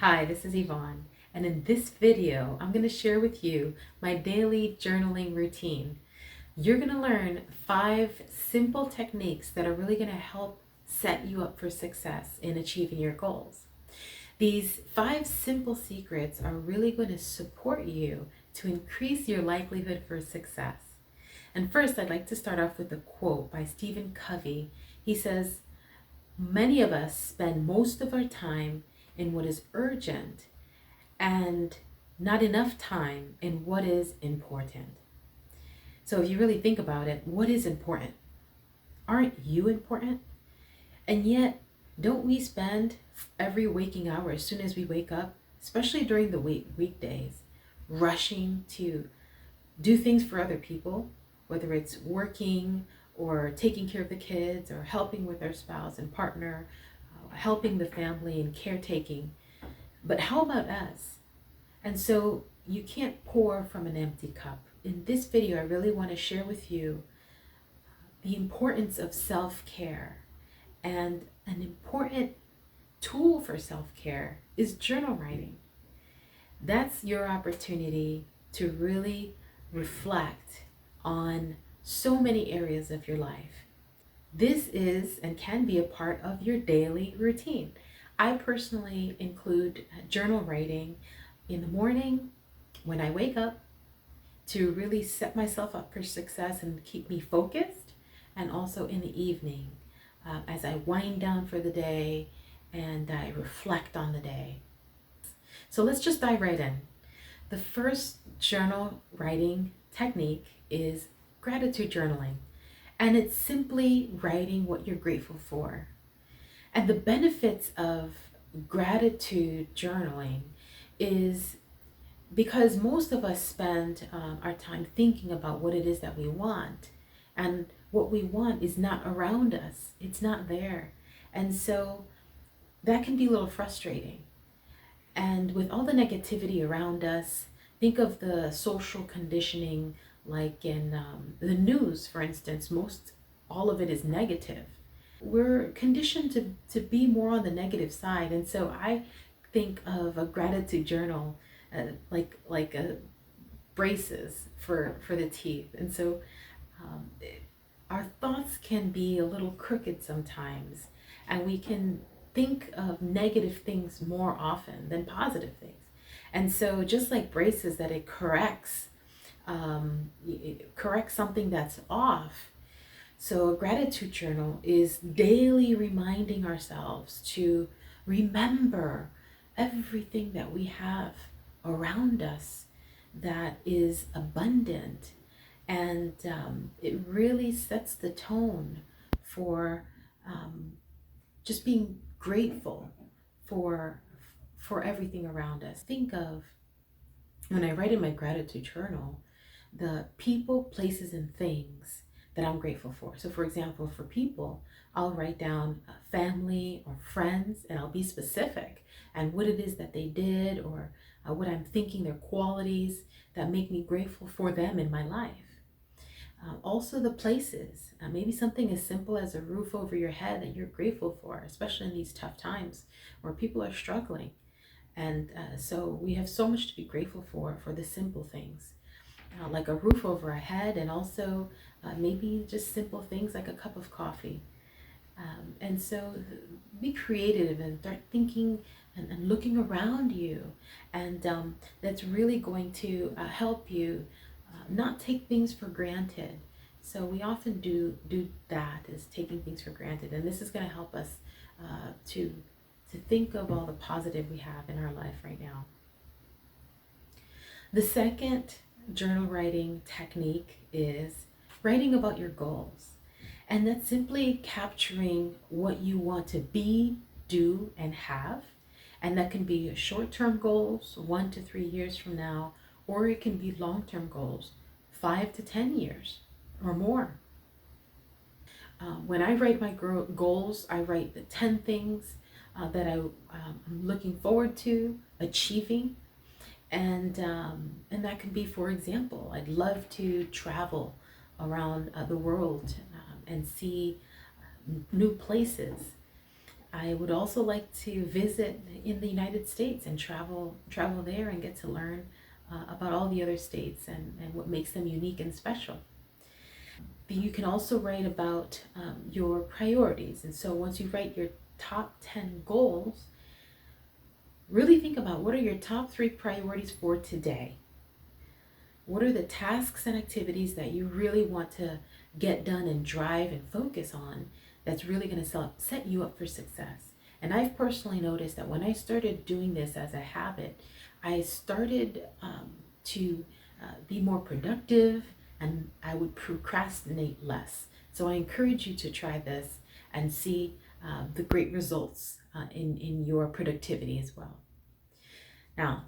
Hi, this is Yvonne, and in this video, I'm going to share with you my daily journaling routine. You're going to learn 5 simple techniques that are really going to help set you up for success in achieving your goals. These 5 simple secrets are really going to support you to increase your likelihood for success. And first, I'd like to start off with a quote by Stephen Covey. He says, "Many of us spend most of our time in what is urgent and not enough time in what is important." So if you really think about it, what is important? Aren't you important? And yet, don't we spend every waking hour as soon as we wake up, especially during the weekdays, rushing to do things for other people, whether it's working or taking care of the kids or helping with our spouse and partner, helping the family and caretaking. But how about us? And so you can't pour from an empty cup. In this video, I really want to share with you the importance of self-care. And an important tool for self-care is journal writing. That's your opportunity to really reflect on so many areas of your life. This is and can be a part of your daily routine. I personally include journal writing in the morning when I wake up to really set myself up for success and keep me focused, and also in the evening as I wind down for the day and I reflect on the day. So let's just dive right in. The first journal writing technique is gratitude journaling, and it's simply writing what you're grateful for. And the benefits of gratitude journaling is because most of us spend our time thinking about what it is that we want, and what we want is not around us, it's not there. And so that can be a little frustrating. And with all the negativity around us, think of the social conditioning, like in the news, for instance. All of it is negative. We're conditioned to be more on the negative side. And so I think of a gratitude journal like braces for the teeth. And so um, our thoughts can be a little crooked sometimes, and we can think of negative things more often than positive things. And so just like braces, that it corrects something that's off. So a gratitude journal is daily reminding ourselves to remember everything that we have around us that is abundant. And it really sets the tone for just being grateful for everything around us. Think of, when I write in my gratitude journal, the people, places, and things that I'm grateful for. So for example, for people, I'll write down family or friends, and I'll be specific and what it is that they did, or what I'm thinking, their qualities that make me grateful for them in my life. Also the places, maybe something as simple as a roof over your head that you're grateful for, especially in these tough times where people are struggling. And so we have so much to be grateful for the simple things, like a roof over our head, and also maybe just simple things like a cup of coffee. And so be creative and start thinking and looking around you. And that's really going to help you not take things for granted. So we often do that, is taking things for granted. And this is going to help us to think of all the positive we have in our life right now. The second journal writing technique is writing about your goals. And that's simply capturing what you want to be, do, and have. And that can be short-term goals, 1 to 3 years from now, or it can be long-term goals, 5 to 10 years or more. When I write my goals, I write the 10 things that I'm looking forward to achieving. And that can be, for example, I'd love to travel around the world and see new places. I would also like to visit in the United States and travel there and get to learn about all the other states and what makes them unique and special. You can also write about your priorities. And so once you write your top 10 goals, really think about what are your top 3 priorities for today. What are the tasks and activities that you really want to get done and drive and focus on that's really going to set you up for success? And I've personally noticed that when I started doing this as a habit, I started to be more productive and I would procrastinate less. So I encourage you to try this and see the great results in your productivity as well. Now,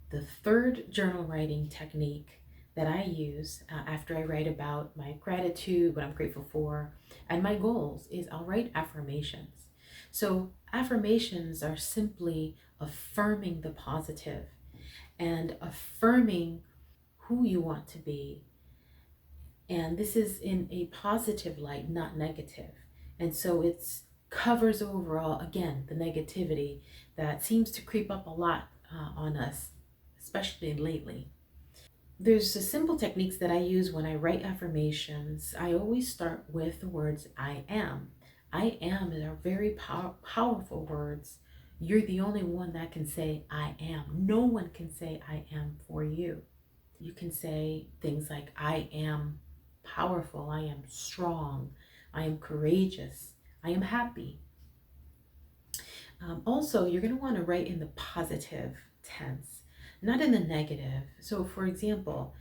the third journal writing technique that I use after I write about my gratitude, what I'm grateful for, and my goals is I'll write affirmations. So, affirmations are simply affirming the positive and affirming who you want to be. And this is in a positive light, not negative. And so it's covers overall, again, the negativity that seems to creep up a lot on us, especially lately. There's a simple techniques that I use when I write affirmations. I always start with the words I am. I am are very powerful words. You're the only one that can say I am. No one can say I am for you. You can say things like I am powerful, I am strong, I am courageous, I am happy. Also, you're going to want to write in the positive tense, not in the negative. So, for example,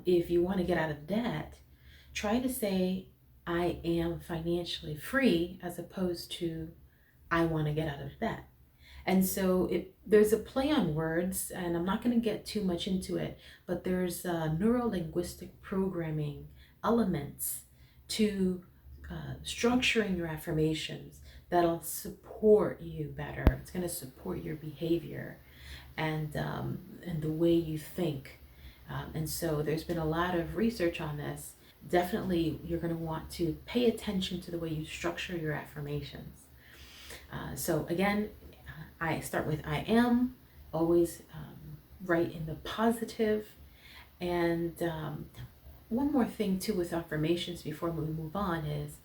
if you want to get out of debt, try to say, I am financially free, as opposed to, I want to get out of debt. And so there's a play on words, and I'm not going to get too much into it, but there's neuro-linguistic programming elements to structuring your affirmations that'll support you better. It's going to support your behavior and the way you think. And so there's been a lot of research on this. Definitely, you're going to want to pay attention to the way you structure your affirmations. So again, I start with I am, always write in the positive. And one more thing too with affirmations before we move on is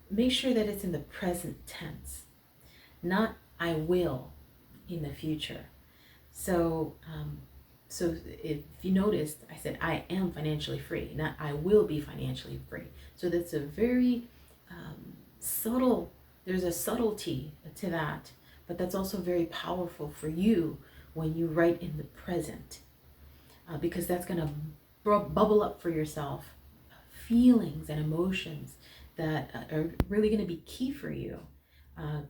make sure that it's in the present tense, not I will in the future. So, so if you noticed, I said I am financially free, not I will be financially free. So that's a very subtle, there's a subtlety to that, but that's also very powerful for you when you write in the present, because that's going to bubble up for yourself feelings and emotions that are really going to be key for you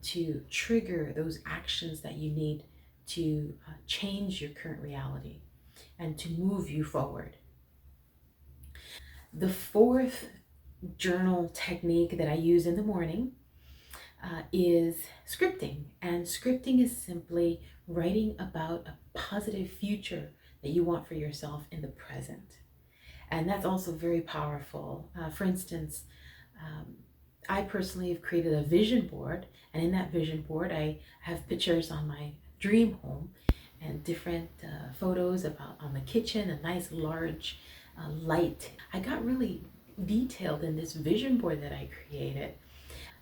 to trigger those actions that you need to change your current reality and to move you forward. The fourth journal technique that I use in the morning is scripting. And scripting is simply writing about a positive future that you want for yourself in the present. And that's also very powerful. For instance, I personally have created a vision board, and in that vision board, I have pictures on my dream home and different photos about on the kitchen, a nice large light. I got really detailed in this vision board that I created.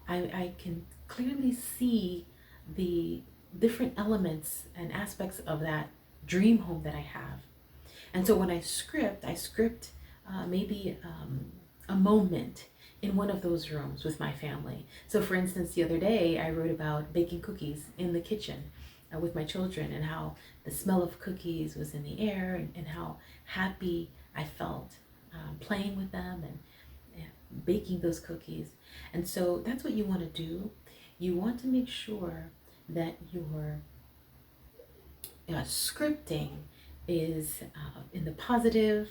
I can clearly see the different elements and aspects of that dream home that I have. And so when I script maybe a moment in one of those rooms with my family. So for instance, the other day I wrote about baking cookies in the kitchen with my children and how the smell of cookies was in the air and how happy I felt playing with them and baking those cookies. And so that's what you want to do. You want to make sure that your scripting is in the positive,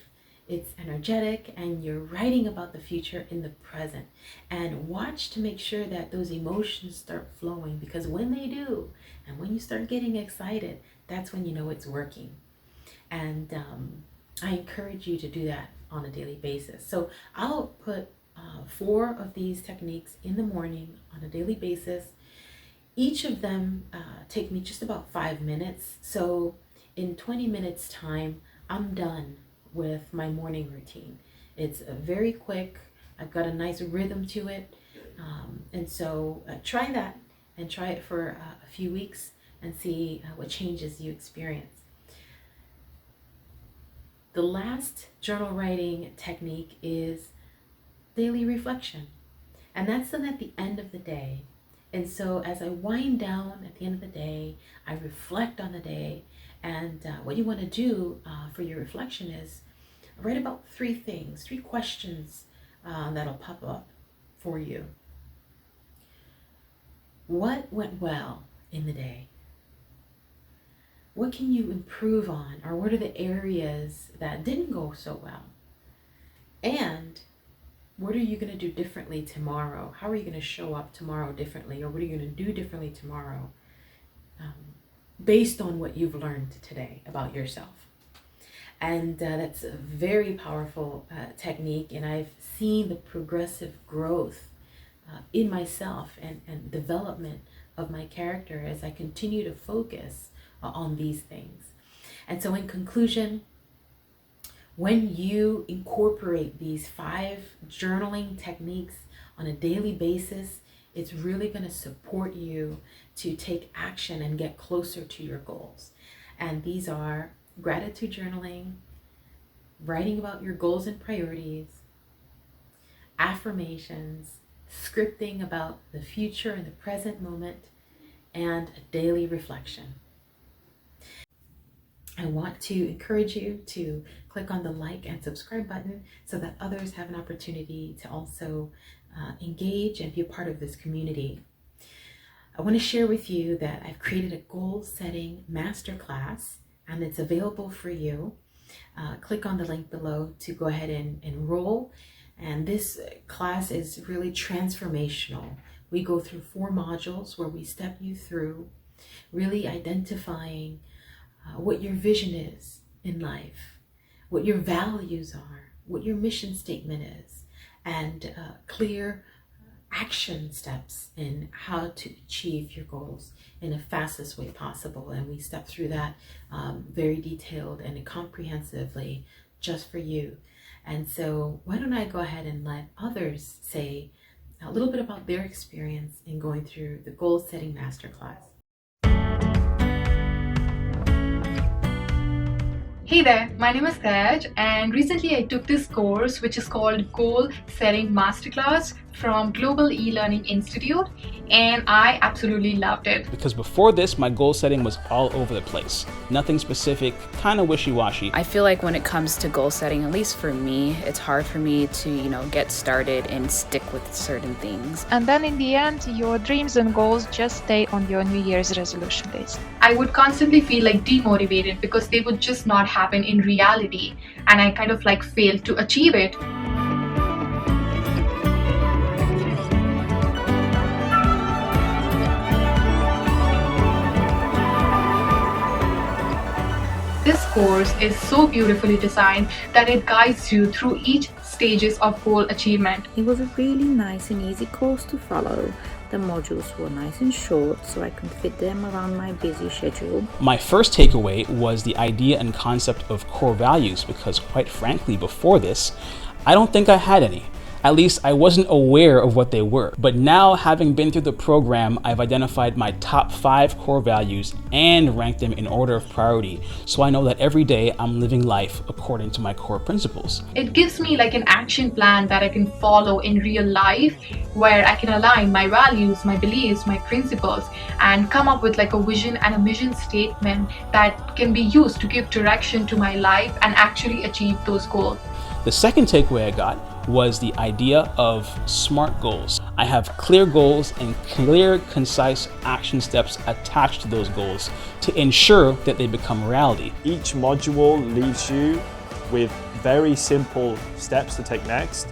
it's energetic, and you're writing about the future in the present. And watch to make sure that those emotions start flowing, because when they do, and when you start getting excited, that's when you know it's working. And I encourage you to do that on a daily basis. So I'll put 4 of these techniques in the morning on a daily basis. Each of them take me just about 5 minutes. So in 20 minutes time, I'm done with my morning routine. It's very quick. I've got a nice rhythm to it. And so try that and try it for a few weeks and see what changes you experience. The last journal writing technique is daily reflection. And that's done at the end of the day. And so as I wind down at the end of the day, I reflect on the day. And what you want to do for your reflection is write about 3 things, 3 questions that'll pop up for you. What went well in the day? What can you improve on? Or what are the areas that didn't go so well? And what are you going to do differently tomorrow? How are you going to show up tomorrow differently? Or what are you going to do differently tomorrow based on what you've learned today about yourself? And that's a very powerful technique. And I've seen the progressive growth in myself and development of my character as I continue to focus on these things. And so in conclusion, when you incorporate these 5 journaling techniques on a daily basis, it's really going to support you to take action and get closer to your goals. And these are gratitude journaling, writing about your goals and priorities, affirmations, scripting about the future and the present moment, and a daily reflection. I want to encourage you to click on the like and subscribe button so that others have an opportunity to also engage and be a part of this community. I want to share with you that I've created a goal setting masterclass, and it's available for you. Click on the link below to go ahead and enroll. And this class is really transformational. We go through 4 modules where we step you through really identifying what your vision is in life, what your values are, what your mission statement is, and clear action steps in how to achieve your goals in the fastest way possible. And we step through that very detailed and comprehensively just for you. And so why don't I go ahead and let others say a little bit about their experience in going through the goal setting masterclass. Hey there, my name is Kaj, and recently I took this course which is called Goal Setting Masterclass from Global E-Learning Institute, and I absolutely loved it. Because before this, my goal setting was all over the place. Nothing specific, kind of wishy-washy. I feel like when it comes to goal setting, at least for me, it's hard for me to, get started and stick with certain things. And then in the end, your dreams and goals just stay on your New Year's resolution list. I would constantly feel like demotivated because they would just not happen in reality, and I kind of failed to achieve it. This course is so beautifully designed that it guides you through each stages of goal achievement. It was a really nice and easy course to follow. The modules were nice and short, so I could fit them around my busy schedule. My first takeaway was the idea and concept of core values, because quite frankly, before this, I don't think I had any. At least I wasn't aware of what they were. But now, having been through the program, I've identified my top 5 core values and ranked them in order of priority, so I know that every day I'm living life according to my core principles. It gives me an action plan that I can follow in real life, where I can align my values, my beliefs, my principles, and come up with a vision and a mission statement that can be used to give direction to my life and actually achieve those goals. The second takeaway I got was the idea of SMART goals. I have clear goals and clear, concise action steps attached to those goals to ensure that they become reality. Each module leaves you with very simple steps to take next.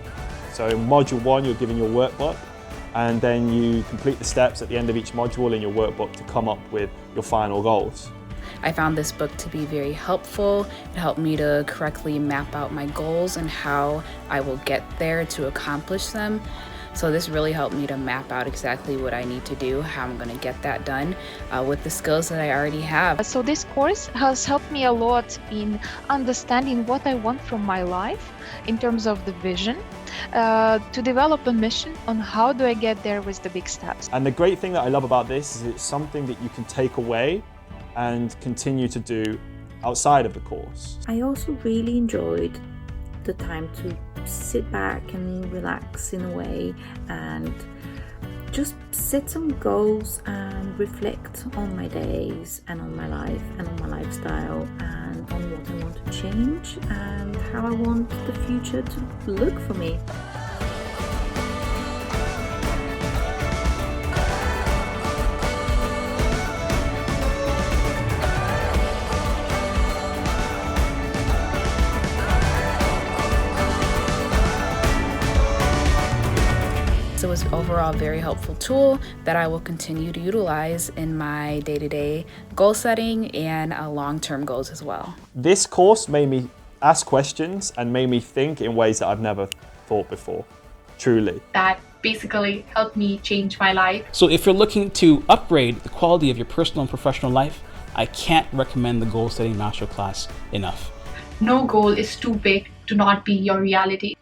So in module 1, you're given your workbook, and then you complete the steps at the end of each module in your workbook to come up with your final goals. I found this book to be very helpful. It helped me to correctly map out my goals and how I will get there to accomplish them. So this really helped me to map out exactly what I need to do, how I'm going to get that done with the skills that I already have. So this course has helped me a lot in understanding what I want from my life in terms of the vision, to develop a mission on how do I get there with the big steps. And the great thing that I love about this is it's something that you can take away and continue to do outside of the course. I also really enjoyed the time to sit back and relax in a way and just set some goals and reflect on my days and on my life and on my lifestyle and on what I want to change and how I want the future to look for me. So it was overall a very helpful tool that I will continue to utilize in my day-to-day goal setting and long-term goals as well. This course made me ask questions and made me think in ways that I've never thought before, truly. That basically helped me change my life. So if you're looking to upgrade the quality of your personal and professional life, I can't recommend the Goal Setting Masterclass enough. No goal is too big to not be your reality.